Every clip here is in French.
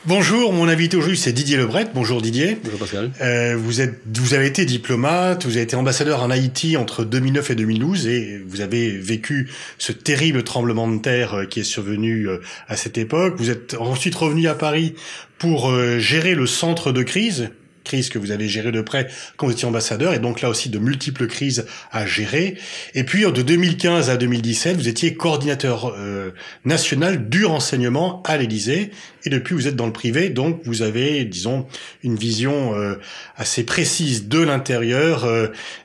Bonjour, mon invité aujourd'hui c'est Didier Lebret. Bonjour Didier. Bonjour Pascal. Vous avez été diplomate, vous avez été ambassadeur en Haïti entre 2009 et 2012 et vous avez vécu ce terrible tremblement de terre qui est survenu à cette époque. Vous êtes ensuite revenu à Paris pour gérer le centre de crise que vous avez géré de près quand vous étiez ambassadeur, et donc là aussi de multiples crises à gérer. Et puis de 2015 à 2017, vous étiez coordinateur national du renseignement à l'Élysée, et depuis vous êtes dans le privé, donc vous avez, disons, une vision assez précise de l'intérieur,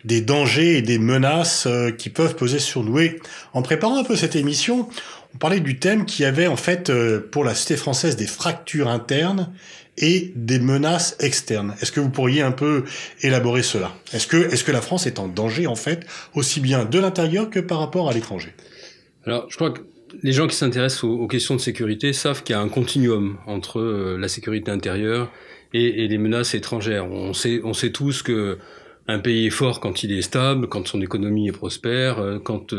des dangers et des menaces qui peuvent peser sur nous. Et en préparant un peu cette émission, on parlait du thème qui avait en fait pour la société française des fractures internes et des menaces externes. Est-ce que vous pourriez un peu élaborer cela ? Est-ce que la France est en danger, en fait, aussi bien de l'intérieur que par rapport à l'étranger ? Alors, je crois que les gens qui s'intéressent aux questions de sécurité savent qu'il y a un continuum entre la sécurité intérieure et les menaces étrangères. On sait tous que un pays est fort quand il est stable, quand son économie est prospère, quand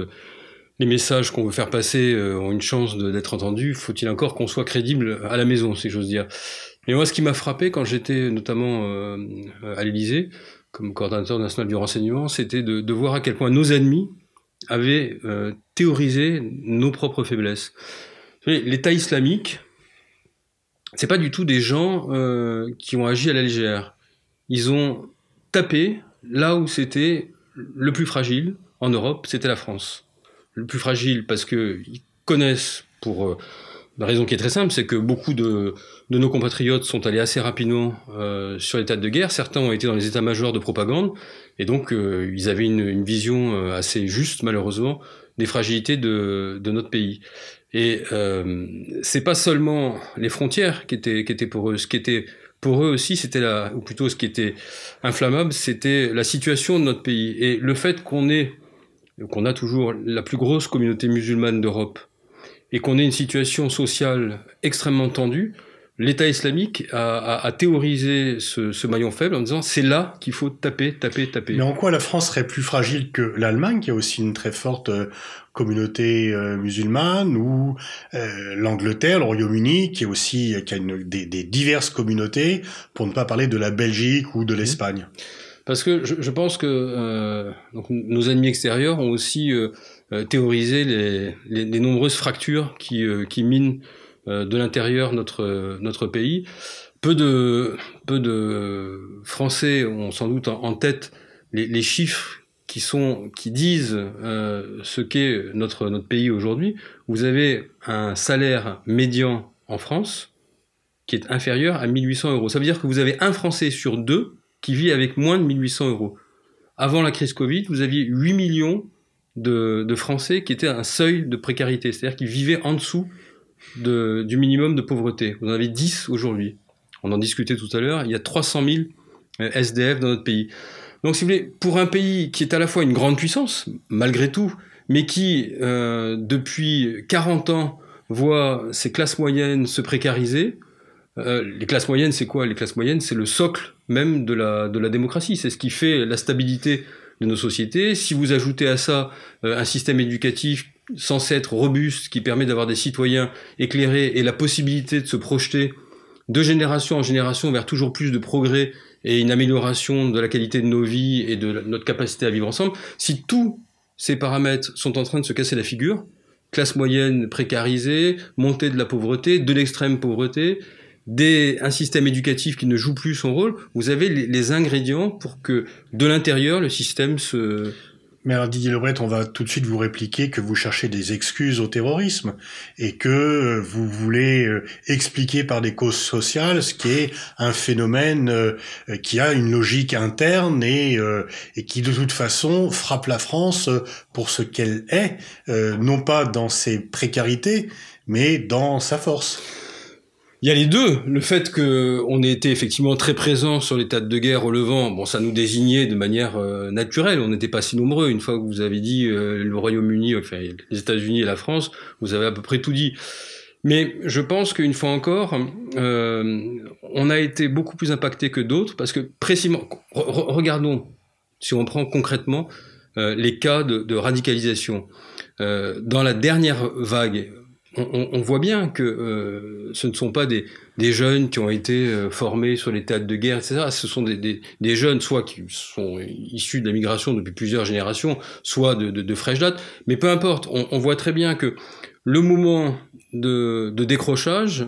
les messages qu'on veut faire passer ont une chance d'être entendus. Faut-il encore qu'on soit crédible à la maison, si j'ose dire. Mais moi, ce qui m'a frappé quand j'étais notamment à l'Élysée, comme coordinateur national du renseignement, c'était de voir à quel point nos ennemis avaient théorisé nos propres faiblesses. Vous savez, l'État islamique, c'est pas du tout des gens qui ont agi à la légère. Ils ont tapé là où c'était le plus fragile en Europe, c'était la France. Le plus fragile parce que ils connaissent pour la raison qui est très simple, c'est que beaucoup de nos compatriotes sont allés assez rapidement sur les théâtres de guerre. Certains ont été dans les états-majors de propagande, et donc ils avaient une vision assez juste, malheureusement, des fragilités de notre pays. Et c'est pas seulement les frontières qui étaient pour eux. Ce qui était pour eux aussi, c'était ou plutôt ce qui était inflammable, c'était la situation de notre pays. Et le fait qu'on a toujours la plus grosse communauté musulmane d'Europe, et qu'on ait une situation sociale extrêmement tendue, l'État islamique a théorisé ce maillon faible en disant c'est là qu'il faut taper. Mais en quoi la France serait plus fragile que l'Allemagne, qui a aussi une très forte communauté musulmane, ou l'Angleterre, le Royaume-Uni, qui a des diverses communautés, pour ne pas parler de la Belgique ou de l'Espagne ? Parce que je pense que donc, nos ennemis extérieurs ont aussi théorisé les nombreuses fractures qui minent de l'intérieur notre pays. Peu de Français ont sans doute en tête les chiffres qui disent ce qu'est notre pays aujourd'hui. Vous avez un salaire médian en France qui est inférieur à 1 800 €. Ça veut dire que vous avez un Français sur deux qui vit avec moins de 1 800 €. Avant la crise Covid, vous aviez 8 millions de Français qui étaient à un seuil de précarité, c'est-à-dire qui vivaient en dessous du minimum de pauvreté. Vous en avez 10 aujourd'hui. On en discutait tout à l'heure, il y a 300 000 SDF dans notre pays. Donc si vous voulez, pour un pays qui est à la fois une grande puissance, malgré tout, mais qui, depuis 40 ans, voit ses classes moyennes se précariser. Les classes moyennes, c'est quoi ? Les classes moyennes, c'est le socle même de la démocratie. C'est ce qui fait la stabilité de nos sociétés. Si vous ajoutez à ça un système éducatif censé être robuste, qui permet d'avoir des citoyens éclairés et la possibilité de se projeter de génération en génération vers toujours plus de progrès et une amélioration de la qualité de nos vies et de notre capacité à vivre ensemble, si tous ces paramètres sont en train de se casser la figure, classe moyenne précarisée, montée de la pauvreté, de l'extrême pauvreté, un système éducatif qui ne joue plus son rôle, vous avez les ingrédients pour que de l'intérieur le système se... Mais alors Didier Lebret, on va tout de suite vous répliquer que vous cherchez des excuses au terrorisme et que vous voulez expliquer par des causes sociales ce qui est un phénomène qui a une logique interne et qui de toute façon frappe la France pour ce qu'elle est, non pas dans ses précarités, mais dans sa force. Il y a les deux. Le fait qu'on ait été effectivement très présent sur les théâtres de guerre au Levant, bon, ça nous désignait de manière naturelle. On n'était pas si nombreux. Une fois que vous avez dit le Royaume-Uni, enfin les États-Unis et la France, vous avez à peu près tout dit. Mais je pense qu'une fois encore, on a été beaucoup plus impacté que d'autres parce que précisément, regardons, si on prend concrètement les cas de radicalisation. Dans la dernière vague, on voit bien que ce ne sont pas des jeunes qui ont été formés sur les théâtres de guerre, etc. Ce sont des jeunes, soit qui sont issus de la migration depuis plusieurs générations, soit de fraîche date. Mais peu importe, on voit très bien que le moment de décrochage,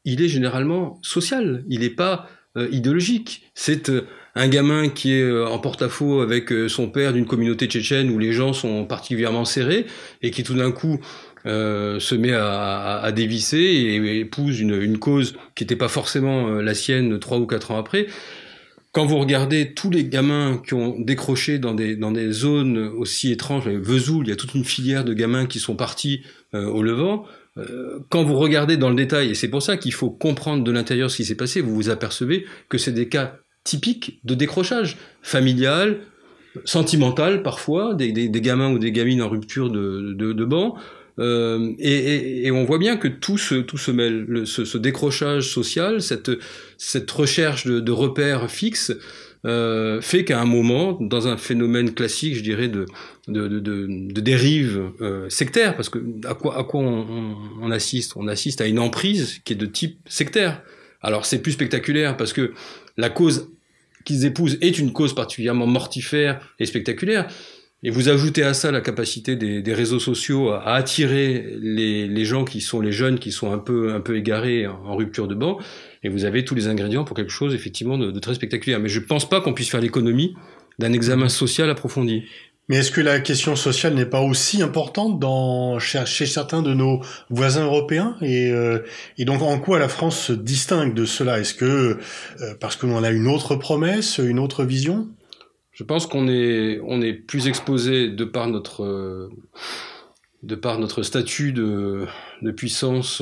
il est généralement social. Il n'est pas idéologique. C'est un gamin qui est en porte-à-faux avec son père d'une communauté tchétchène où les gens sont particulièrement serrés et qui tout d'un coup se met à dévisser et épouse une cause qui n'était pas forcément la sienne 3 ou 4 ans après. Quand vous regardez tous les gamins qui ont décroché dans des zones aussi étranges, Vesoul, il y a toute une filière de gamins qui sont partis au Levant. Quand vous regardez dans le détail, et c'est pour ça qu'il faut comprendre de l'intérieur ce qui s'est passé, vous vous apercevez que c'est des cas typiques de décrochage familial, sentimental parfois, des gamins ou des gamines en rupture de banc. Et on voit bien que tout se mêle, ce décrochage social, cette recherche de repères fixes, fait qu'à un moment, dans un phénomène classique, je dirais, de dérive sectaire, parce que à quoi on assiste? On assiste à une emprise qui est de type sectaire. Alors c'est plus spectaculaire parce que la cause qu'ils épousent est une cause particulièrement mortifère et spectaculaire. Et vous ajoutez à ça la capacité des réseaux sociaux à attirer les gens qui sont les jeunes, qui sont un peu égarés en rupture de banc, et vous avez tous les ingrédients pour quelque chose effectivement de très spectaculaire. Mais je pense pas qu'on puisse faire l'économie d'un examen social approfondi. Mais est-ce que la question sociale n'est pas aussi importante chez certains de nos voisins européens et donc en quoi la France se distingue de cela? Est-ce que parce que l'on a une autre promesse, une autre vision? Je pense qu'on est plus exposé de par notre statut de puissance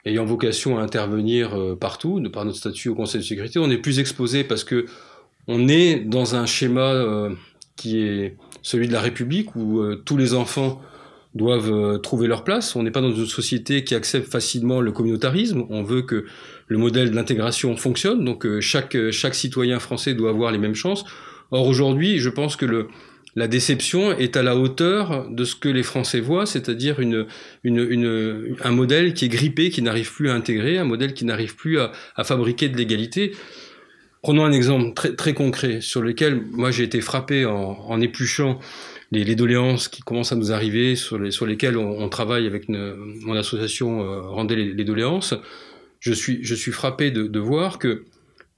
ayant vocation à intervenir partout, de par notre statut au Conseil de sécurité. On est plus exposé parce que on est dans un schéma qui est celui de la République où tous les enfants doivent trouver leur place. On n'est pas dans une société qui accepte facilement le communautarisme. On veut que le modèle de l'intégration fonctionne, donc chaque citoyen français doit avoir les mêmes chances. Or aujourd'hui, je pense que la déception est à la hauteur de ce que les Français voient, c'est-à-dire un modèle qui est grippé, qui n'arrive plus à intégrer, un modèle qui n'arrive plus à fabriquer de l'égalité. Prenons un exemple très, très concret sur lequel moi j'ai été frappé en épluchant les doléances qui commencent à nous arriver, sur lesquelles on travaille avec mon association Rendez les doléances. Je suis frappé de voir que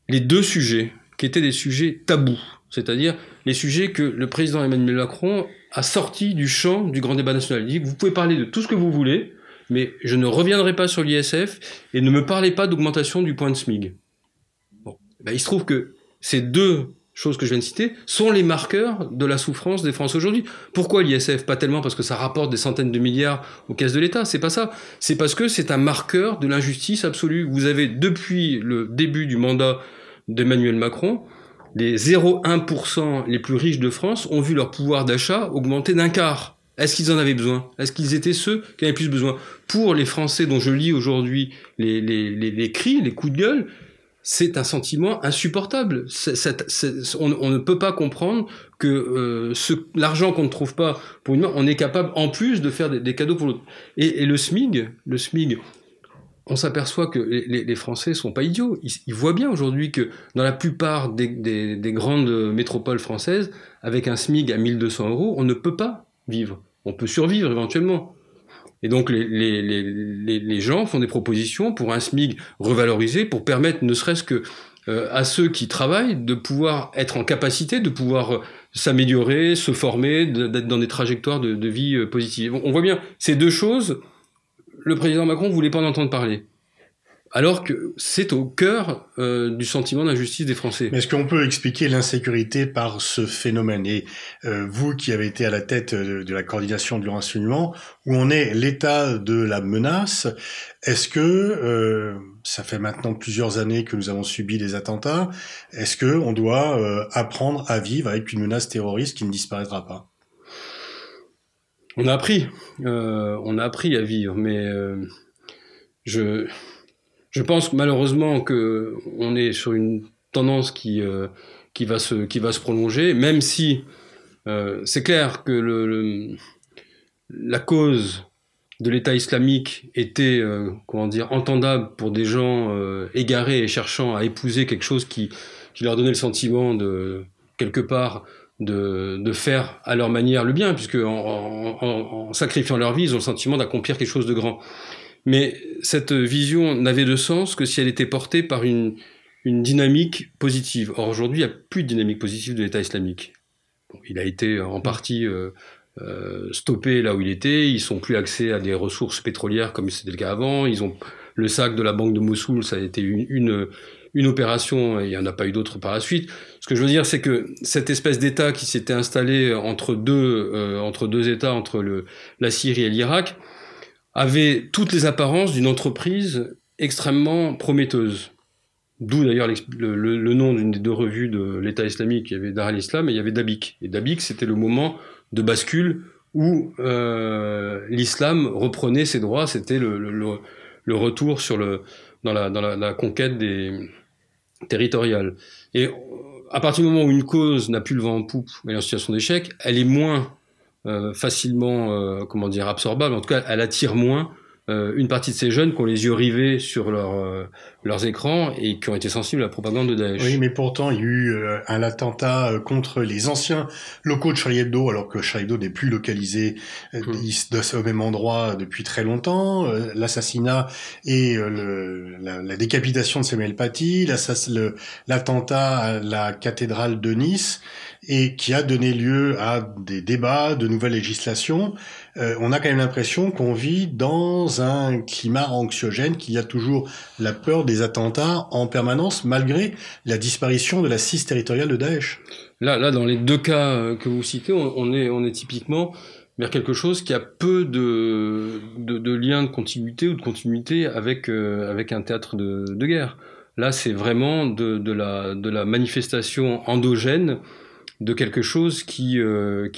les deux sujets, qui étaient des sujets tabous, c'est-à-dire les sujets que le président Emmanuel Macron a sortis du champ du grand débat national. Il dit, vous pouvez parler de tout ce que vous voulez, mais je ne reviendrai pas sur l'ISF et ne me parlez pas d'augmentation du point de SMIC. Bon, ben, il se trouve que ces deux choses que je viens de citer, sont les marqueurs de la souffrance des Français aujourd'hui. Pourquoi l'ISF? Pas tellement parce que ça rapporte des centaines de milliards aux caisses de l'État, c'est pas ça. C'est parce que c'est un marqueur de l'injustice absolue. Vous avez, depuis le début du mandat d'Emmanuel Macron, les 0,1% les plus riches de France ont vu leur pouvoir d'achat augmenter d'un quart. Est-ce qu'ils en avaient besoin? Est-ce qu'ils étaient ceux qui en avaient plus besoin? Pour les Français dont je lis aujourd'hui les cris, les coups de gueule, c'est un sentiment insupportable. On ne peut pas comprendre que l'argent qu'on ne trouve pas pour une main, on est capable en plus de faire des cadeaux pour l'autre. Et le SMIC, on s'aperçoit que les Français sont pas idiots. Ils voient bien aujourd'hui que dans la plupart des grandes métropoles françaises, avec un SMIC à 1 200 €, on ne peut pas vivre. On peut survivre éventuellement. Et donc les gens font des propositions pour un SMIC revalorisé, pour permettre ne serait-ce que à ceux qui travaillent de pouvoir être en capacité de pouvoir s'améliorer, se former, d'être dans des trajectoires de vie positives. On voit bien ces deux choses, le président Macron ne voulait pas en entendre parler. Alors que c'est au cœur du sentiment d'injustice des Français. Mais est-ce qu'on peut expliquer l'insécurité par ce phénomène? Et vous qui avez été à la tête de la coordination du renseignement, où on est l'état de la menace, est-ce que, ça fait maintenant plusieurs années que nous avons subi des attentats, est-ce que on doit apprendre à vivre avec une menace terroriste qui ne disparaîtra pas? On a appris à vivre, mais je pense malheureusement que on est sur une tendance qui va se prolonger, même si c'est clair que la cause de l'État islamique était, comment dire, entendable pour des gens égarés et cherchant à épouser quelque chose qui leur donnait le sentiment de, quelque part, de faire à leur manière le bien, puisque en sacrifiant leur vie, ils ont le sentiment d'accomplir quelque chose de grand. Mais cette vision n'avait de sens que si elle était portée par une dynamique positive. Or, aujourd'hui, il n'y a plus de dynamique positive de l'État islamique. Bon, il a été en partie stoppé là où il était. Ils sont plus accès à des ressources pétrolières comme c'était le cas avant. Ils ont le sac de la banque de Mossoul, ça a été une opération, et il n'y en a pas eu d'autres par la suite. Ce que je veux dire, c'est que cette espèce d'État qui s'était installé entre deux États, entre la Syrie et l'Irak, avait toutes les apparences d'une entreprise extrêmement prometteuse. D'où d'ailleurs le nom d'une des deux revues de l'État islamique. Il y avait Dar al-Islam et il y avait Dabiq. Et Dabiq, c'était le moment de bascule où l'islam reprenait ses droits. C'était le retour dans la conquête territoriale. Et à partir du moment où une cause n'a plus le vent en poupe et est en situation d'échec, elle est moins facilement, comment dire, absorbable. En tout cas, elle attire moins une partie de ces jeunes qui ont les yeux rivés sur leurs écrans et qui ont été sensibles à la propagande de Daesh. Oui, mais pourtant, il y a eu un attentat contre les anciens locaux de Charlie Hebdo, alors que Charlie Hebdo n'est plus localisé au même endroit depuis très longtemps. L'assassinat et la décapitation de Samuel Paty, l'attentat à la cathédrale de Nice, et qui a donné lieu à des débats, de nouvelles législations. On a quand même l'impression qu'on vit dans un climat anxiogène, qu'il y a toujours la peur des attentats en permanence, malgré la disparition de l'assise territoriale de Daesh. Là, dans les deux cas que vous citez, on est typiquement vers quelque chose qui a peu de lien de contiguïté ou de continuité avec un théâtre de guerre. Là, c'est vraiment de la manifestation endogène de quelque chose qui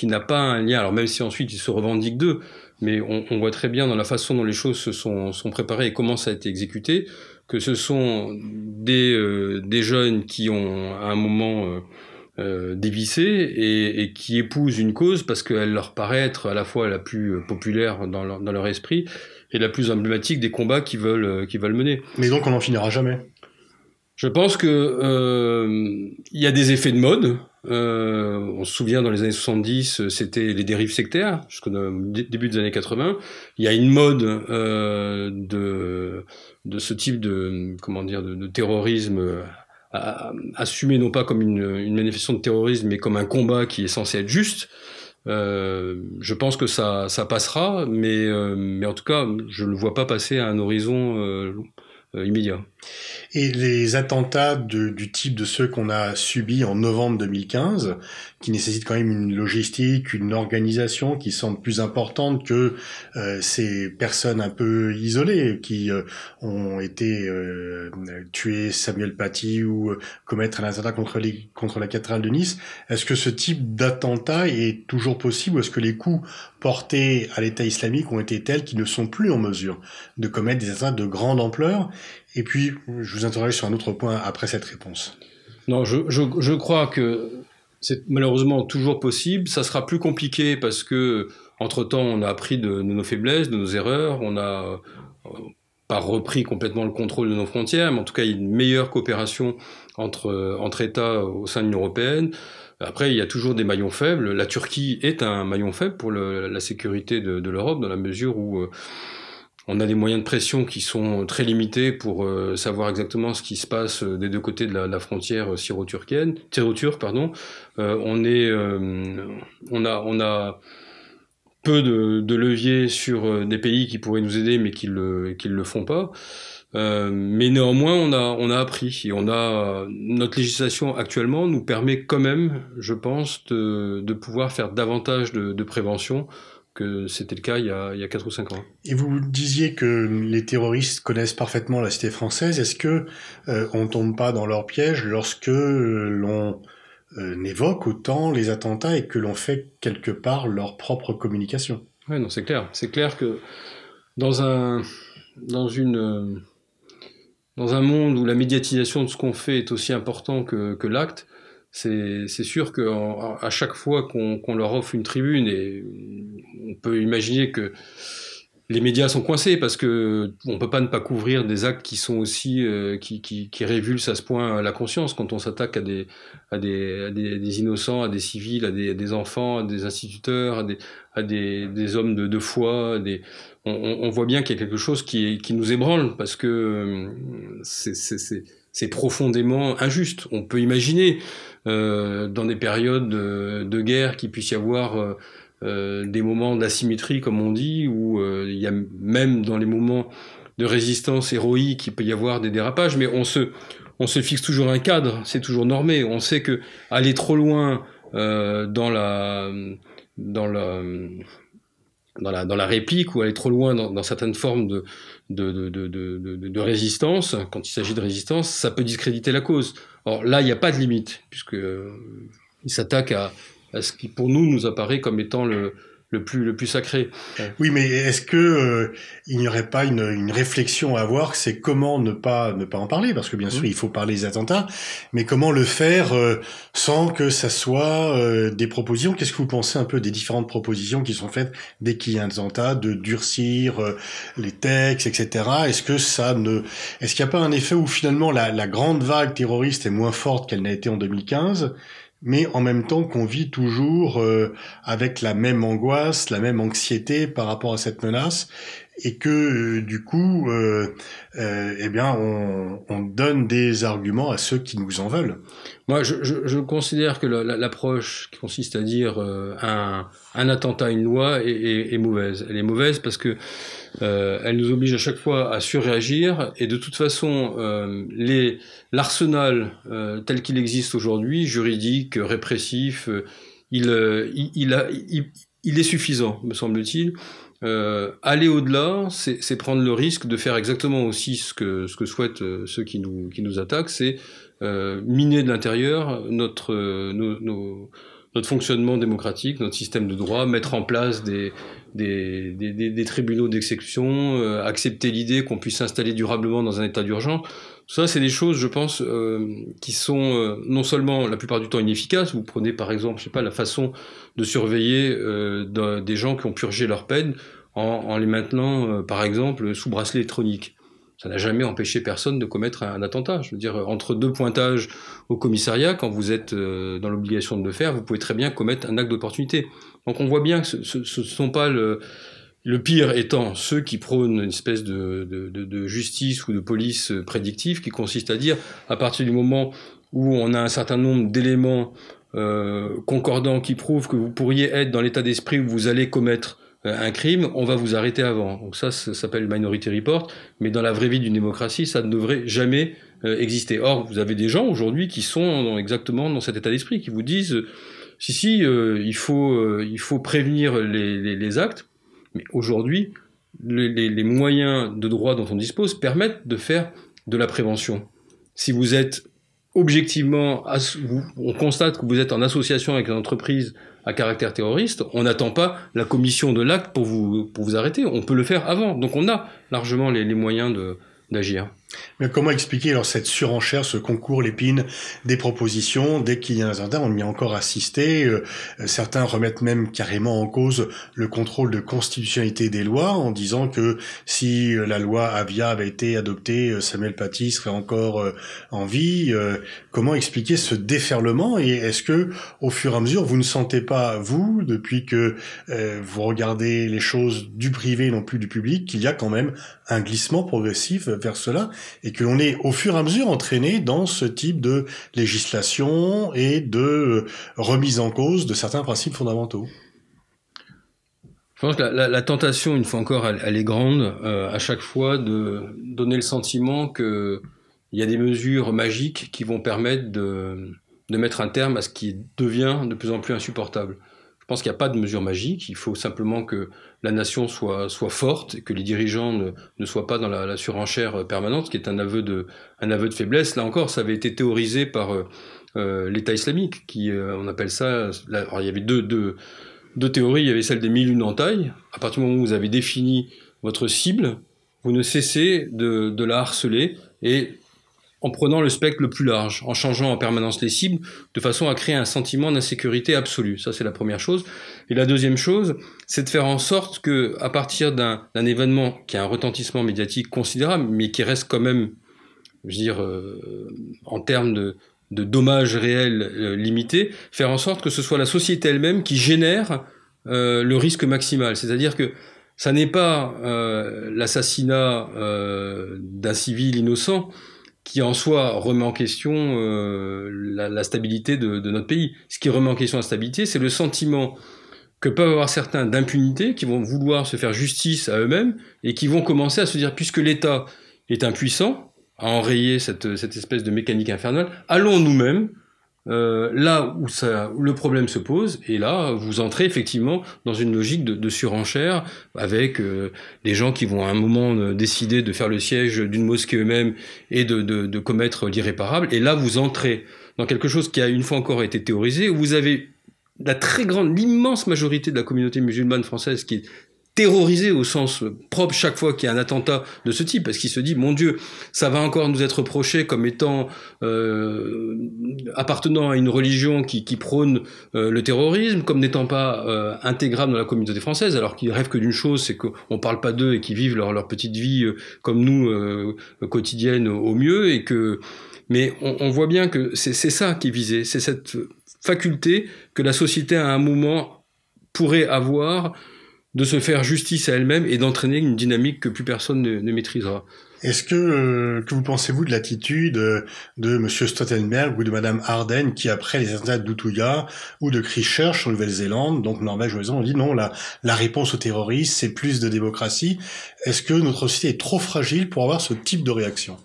n'a pas un lien. Alors même si ensuite ils se revendiquent d'eux, mais on voit très bien dans la façon dont les choses se sont préparées et comment ça a été exécuté, que ce sont des jeunes qui ont à un moment dévissé et qui épousent une cause parce qu'elle leur paraît être à la fois la plus populaire dans leur esprit et la plus emblématique des combats qu'ils veulent mener. Mais donc on n'en finira jamais. Je pense que il y a des effets de mode. On se souvient dans les années 70, c'était les dérives sectaires jusqu'au début des années 80. Il y a une mode de ce type de terrorisme assumé non pas comme une manifestation de terrorisme, mais comme un combat qui est censé être juste. Je pense que ça passera, mais en tout cas, je ne le vois pas passer à un horizon immédiat. Et les attentats du type de ceux qu'on a subis en novembre 2015, qui nécessitent quand même une logistique, une organisation qui semble plus importante que ces personnes un peu isolées qui ont été tuer Samuel Paty ou commettre un attentat contre la cathédrale de Nice. Est-ce que ce type d'attentat est toujours possible ou est-ce que les coups portés à l'État islamique ont été tels qu'ils ne sont plus en mesure de commettre des attentats de grande ampleur? Et puis, je vous interroge sur un autre point après cette réponse. Non, je crois que c'est malheureusement toujours possible. Ça sera plus compliqué parce que, entre-temps, on a appris de nos faiblesses, de nos erreurs. On a pas repris complètement le contrôle de nos frontières, mais en tout cas, il y a une meilleure coopération entre États au sein de l'Union européenne. Après, il y a toujours des maillons faibles. La Turquie est un maillon faible pour la sécurité de l'Europe, dans la mesure où on a des moyens de pression qui sont très limités pour savoir exactement ce qui se passe des deux côtés de la frontière syro-turque, pardon. On a peu de leviers sur des pays qui pourraient nous aider, mais qui le font pas. Mais néanmoins, on a appris et notre législation actuellement nous permet quand même, je pense, de pouvoir faire davantage de prévention que c'était le cas il y a 4 ou 5 ans. Et vous disiez que les terroristes connaissent parfaitement la cité française. Est-ce que on tombe pas dans leur piège lorsque l'on évoque autant les attentats et que l'on fait quelque part leur propre communication? Ouais, non, c'est clair. C'est clair que dans un monde où la médiatisation de ce qu'on fait est aussi important que l'acte, c'est sûr qu'à chaque fois qu'on leur offre une tribune, et on peut imaginer que les médias sont coincés parce que on peut pas ne pas couvrir des actes qui sont aussi qui révulsent à ce point la conscience quand on s'attaque à des innocents, à des civils, à des enfants, à des instituteurs, à des hommes de foi. On voit bien qu'il y a quelque chose qui nous ébranle parce que c'est profondément injuste. On peut imaginer dans des périodes de guerre qu'il puisse y avoir des moments d'asymétrie, comme on dit, où il y a même dans les moments de résistance héroïque, il peut y avoir des dérapages, mais on se fixe toujours un cadre, c'est toujours normé. On sait que aller trop loin dans la réplique ou aller trop loin dans certaines formes de résistance, quand il s'agit de résistance, ça peut discréditer la cause. Or là, il n'y a pas de limite, puisque il s'attaque à ce qui, pour nous apparaît comme étant le plus sacré. Oui, mais est-ce que il n'y aurait pas une réflexion à avoir, c'est comment ne pas en parler, parce que bien sûr il faut parler des attentats, mais comment le faire sans que ça soit des propositions. Qu'est-ce que vous pensez un peu des différentes propositions qui sont faites dès qu'il y a un attentat, de durcir les textes, etc. Est-ce qu'il n'y a pas un effet où finalement la grande vague terroriste est moins forte qu'elle n'a été en 2015? Mais en même temps qu'on vit toujours avec la même angoisse, la même anxiété par rapport à cette menace, et que du coup, eh bien, on donne des arguments à ceux qui nous en veulent. Moi, je considère que l'approche qui consiste à dire un attentat, une loi est mauvaise. Elle est mauvaise parce que elle nous oblige à chaque fois à surréagir, et de toute façon, l'arsenal tel qu'il existe aujourd'hui, juridique, répressif, il est suffisant, me semble-t-il. Aller au-delà, c'est prendre le risque de faire exactement aussi ce que souhaitent ceux qui nous attaquent, c'est miner de l'intérieur notre fonctionnement démocratique, notre système de droit, mettre en place des tribunaux d'exception, accepter l'idée qu'on puisse s'installer durablement dans un état d'urgence. Tout ça, c'est des choses, je pense, qui sont non seulement la plupart du temps inefficaces. Vous prenez par exemple, je sais pas, la façon de surveiller des gens qui ont purgé leur peine en les maintenant, par exemple, sous bracelet électronique. Ça n'a jamais empêché personne de commettre un attentat. Je veux dire, entre deux pointages au commissariat, quand vous êtes dans l'obligation de le faire, vous pouvez très bien commettre un acte d'opportunité. Donc on voit bien que ce ne sont pas le pire étant ceux qui prônent une espèce de justice ou de police prédictive qui consiste à dire, à partir du moment où on a un certain nombre d'éléments concordants qui prouvent que vous pourriez être dans l'état d'esprit où vous allez commettre un crime, on va vous arrêter avant. Donc ça s'appelle Minority Report, mais dans la vraie vie d'une démocratie, ça ne devrait jamais exister. Or, vous avez des gens aujourd'hui qui sont exactement dans cet état d'esprit, qui vous disent il faut prévenir les actes, mais aujourd'hui, les moyens de droit dont on dispose permettent de faire de la prévention. Si vous êtes objectivement, on constate que vous êtes en association avec une entreprise à caractère terroriste, on n'attend pas la commission de l'acte pour vous arrêter. On peut le faire avant. Donc on a largement les moyens d'agir. Mais comment expliquer alors cette surenchère, ce concours l'épine des propositions dès qu'il y a un attentat? On y a encore assisté. Certains remettent même carrément en cause le contrôle de constitutionnalité des lois en disant que si la loi Avia avait été adoptée, Samuel Paty serait encore en vie. Comment expliquer ce déferlement? Et est-ce que, au fur et à mesure, vous ne sentez pas, vous, depuis que vous regardez les choses du privé non plus du public, qu'il y a quand même un glissement progressif vers cela? Et que l'on est au fur et à mesure entraîné dans ce type de législation et de remise en cause de certains principes fondamentaux. Je pense que la tentation, une fois encore, elle est grande, à chaque fois de donner le sentiment qu'il y a des mesures magiques qui vont permettre de mettre un terme à ce qui devient de plus en plus insupportable. Je pense qu'il n'y a pas de mesure magique, il faut simplement que la nation soit forte, et que les dirigeants ne soient pas dans la surenchère permanente, ce qui est un aveu de faiblesse. Là encore, ça avait été théorisé par l'État islamique, qui, on appelle ça... Alors, il y avait deux théories, il y avait celle des 1001 entailles. À partir du moment où vous avez défini votre cible, vous ne cessez de la harceler, et en prenant le spectre le plus large, en changeant en permanence les cibles, de façon à créer un sentiment d'insécurité absolue. Ça, c'est la première chose. Et la deuxième chose, c'est de faire en sorte que, à partir d'un événement qui a un retentissement médiatique considérable, mais qui reste quand même, je veux dire, en termes de dommages réels limités, faire en sorte que ce soit la société elle-même qui génère le risque maximal. C'est-à-dire que ça n'est pas l'assassinat d'un civil innocent qui en soi remet en question la stabilité de notre pays. Ce qui remet en question la stabilité, c'est le sentiment que peuvent avoir certains d'impunité, qui vont vouloir se faire justice à eux-mêmes, et qui vont commencer à se dire, puisque l'État est impuissant à enrayer cette espèce de mécanique infernale, allons nous-mêmes là où le problème se pose, et là vous entrez effectivement dans une logique de surenchère avec des gens qui vont à un moment décider de faire le siège d'une mosquée eux-mêmes et de commettre l'irréparable, et là vous entrez dans quelque chose qui a une fois encore été théorisé, où vous avez l'immense majorité de la communauté musulmane française qui est terrorisé au sens propre chaque fois qu'il y a un attentat de ce type, parce qu'il se dit, mon Dieu, ça va encore nous être reproché comme étant appartenant à une religion qui prône le terrorisme, comme n'étant pas intégrable dans la communauté française, alors qu'ils rêvent que d'une chose, c'est qu'on parle pas d'eux et qu'ils vivent leur petite vie comme nous, quotidienne au mieux, et que... Mais on voit bien que c'est ça qui est visé, c'est cette faculté que la société à un moment pourrait avoir de se faire justice à elle-même et d'entraîner une dynamique que plus personne ne maîtrisera. Est-ce que vous pensez-vous de l'attitude de Monsieur Stoltenberg ou de Madame Ardern qui, après les attentats d'Utøya ou de Christchurch en Nouvelle-Zélande, donc Norvège ou Nouvelle-Zélande, ont dit non, la réponse aux terroristes, c'est plus de démocratie. Est-ce que notre société est trop fragile pour avoir ce type de réaction?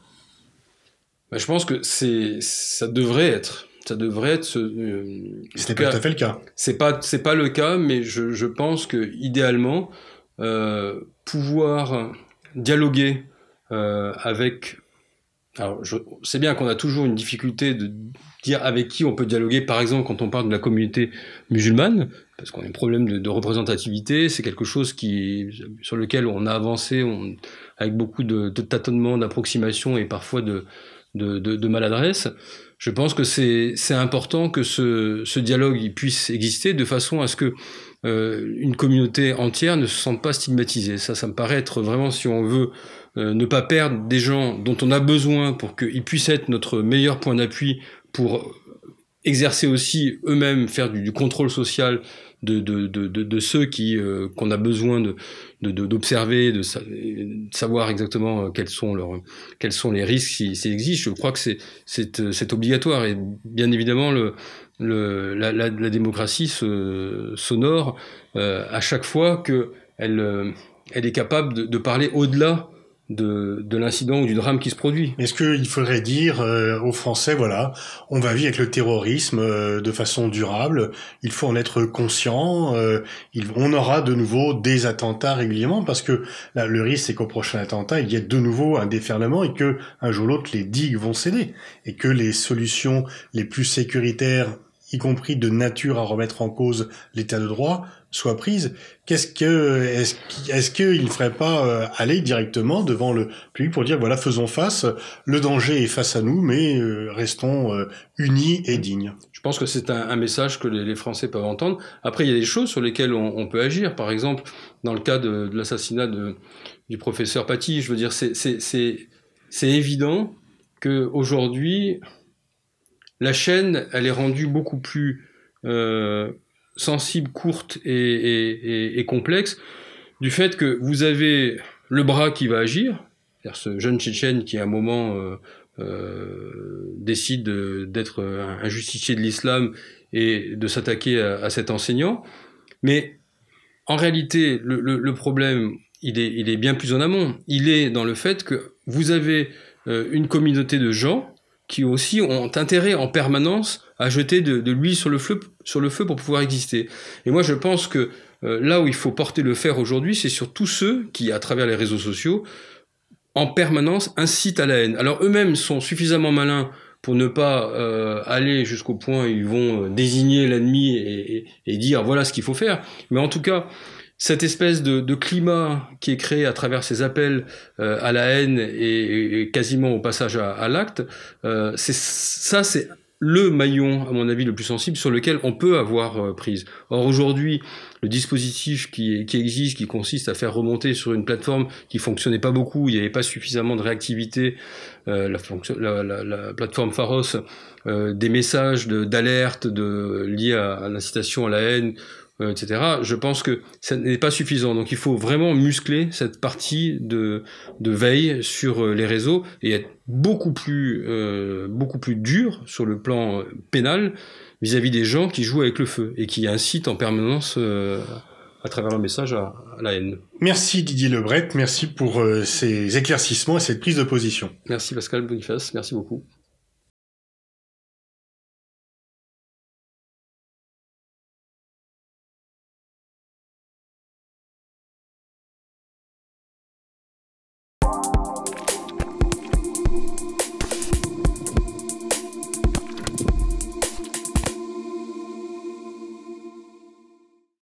Je pense que ça devrait être. Ça devrait être. Ce n'est pas tout à fait le cas. C'est pas le cas, mais je pense que idéalement, pouvoir dialoguer avec. Alors, c'est bien qu'on a toujours une difficulté de dire avec qui on peut dialoguer. Par exemple, quand on parle de la communauté musulmane, parce qu'on a un problème de représentativité, c'est quelque chose sur lequel on a avancé avec beaucoup de tâtonnements, d'approximations et parfois de maladresse. Je pense que c'est important que ce dialogue puisse exister de façon à ce que une communauté entière ne se sente pas stigmatisée. Ça me paraît être vraiment, si on veut ne pas perdre des gens dont on a besoin pour qu'ils puissent être notre meilleur point d'appui pour exercer aussi eux-mêmes, faire du contrôle social de ceux qu'on a besoin d'observer, de savoir exactement quels sont les risques s'ils existent. Je crois que c'est obligatoire, et bien évidemment la démocratie s'honore à chaque fois qu'elle est capable de parler au-delà de l'incident ou du drame qui se produit. Est-ce qu'il faudrait dire aux Français, voilà, on va vivre avec le terrorisme de façon durable, il faut en être conscient, on aura de nouveau des attentats régulièrement, parce que là, le risque c'est qu'au prochain attentat, il y ait de nouveau un déferlement et que un jour ou l'autre les digues vont céder et que les solutions les plus sécuritaires, y compris de nature à remettre en cause l'état de droit, soient prises. Est-ce qu'il ne ferait pas aller directement devant le public pour dire voilà, faisons face, le danger est face à nous, mais restons unis et dignes. Je pense que c'est un message que les Français peuvent entendre. Après, il y a des choses sur lesquelles on peut agir. Par exemple, dans le cas de l'assassinat du professeur Paty, je veux dire, c'est évident que aujourd'hui la chaîne, elle est rendue beaucoup plus sensible, courte et complexe, du fait que vous avez le bras qui va agir, c'est-à-dire ce jeune Tchétchène qui à un moment décide d'être un justicier de l'islam et de s'attaquer à cet enseignant, mais en réalité le problème il est bien plus en amont. Il est dans le fait que vous avez une communauté de gens qui aussi ont intérêt en permanence à jeter de l'huile sur le feu pour pouvoir exister. Et moi, je pense que là où il faut porter le fer aujourd'hui, c'est sur tous ceux qui, à travers les réseaux sociaux, en permanence incitent à la haine. Alors eux-mêmes sont suffisamment malins pour ne pas aller jusqu'au point où ils vont désigner l'ennemi et dire voilà ce qu'il faut faire. Mais en tout cas, cette espèce de climat qui est créé à travers ces appels à la haine et quasiment au passage à l'acte, c'est le maillon, à mon avis, le plus sensible sur lequel on peut avoir prise. Or, aujourd'hui, le dispositif qui existe, qui consiste à faire remonter sur une plateforme qui fonctionnait pas beaucoup, il n'y avait pas suffisamment de réactivité, la plateforme Pharos, des messages d'alerte liés à l'incitation à la haine, etc. Je pense que ça n'est pas suffisant. Donc il faut vraiment muscler cette partie de veille sur les réseaux et être beaucoup plus dur sur le plan pénal vis-à-vis des gens qui jouent avec le feu et qui incitent en permanence à travers leur message à la haine. Merci Didier Lebret, merci pour ces éclaircissements et cette prise de position. Merci Pascal Boniface, merci beaucoup.